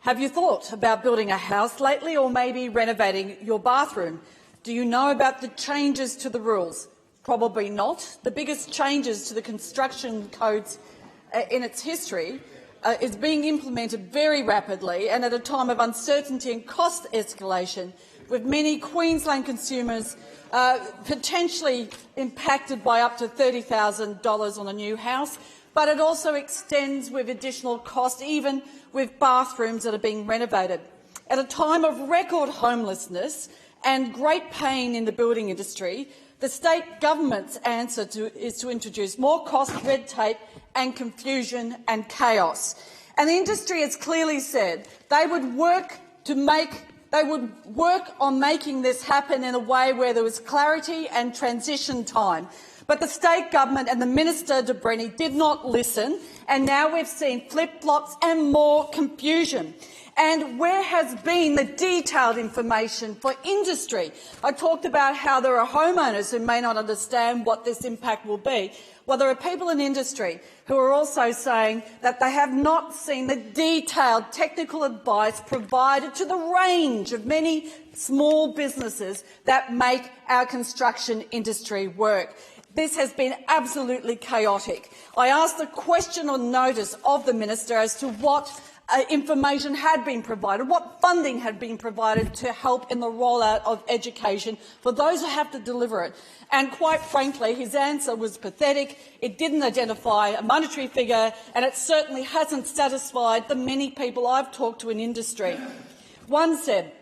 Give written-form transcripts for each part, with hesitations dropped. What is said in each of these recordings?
Have you thought about building a house lately, or maybe renovating your bathroom? Do you know about the changes to the rules? Probably not. The biggest changes to the construction codes in its history is being implemented very rapidly and at a time of uncertainty and cost escalation, with many Queensland consumers potentially impacted by up to $30,000 on a new house, but it also extends with additional cost, even with bathrooms that are being renovated. At a time of record homelessness and great pain in the building industry, the state government's answer is to introduce more cost, red tape and confusion and chaos. And the industry has clearly said they would work on making this happen in a way where there was clarity and transition time. But the state government and the Minister de Brenni did not listen, and now we've seen flip-flops and more confusion. And where has been the detailed information for industry? I talked about how there are homeowners who may not understand what this impact will be. Well, there are people in industry who are also saying that they have not seen the detailed technical advice provided to the range of many small businesses that make our construction industry work. This has been absolutely chaotic. I asked a question on notice of the Minister as to what information had been provided, what funding had been provided to help in the rollout of education for those who have to deliver it. And quite frankly, his answer was pathetic. It didn't identify a monetary figure, and it certainly hasn't satisfied the many people I've talked to in industry. One said,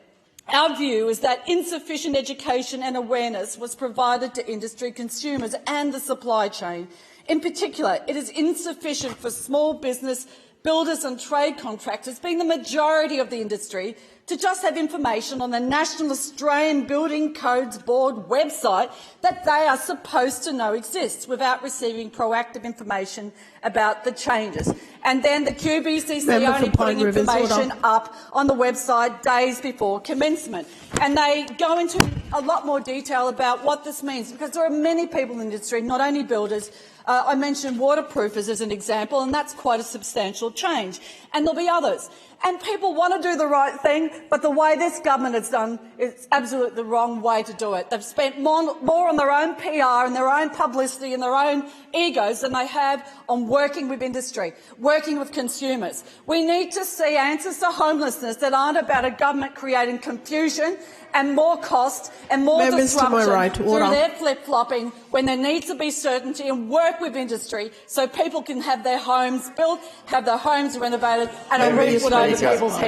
"Our view is that insufficient education and awareness was provided to industry, consumers and the supply chain. In particular, it is insufficient for small business builders and trade contractors, being the majority of the industry, to just have information on the National Australian Building Codes Board website that they are supposed to know exists without receiving proactive information about the changes." And then the QBCC only putting information up on the website days before commencement. And they go into a lot more detail about what this means, because there are many people in the industry, not only builders. I mentioned waterproofers as an example, and that's quite a substantial change. And there'll be others. And people want to do the right thing, but the way this government has done is absolutely the wrong way to do it. They've spent more on their own PR and their own publicity and their own egos than they have on working with industry, working with consumers. We need to see answers to homelessness that aren't about a government creating confusion and more cost and more disruption through their flip-flopping, when there needs to be certainty, and work with industry so people can have their homes built, have their homes renovated and a roof put over people's heads.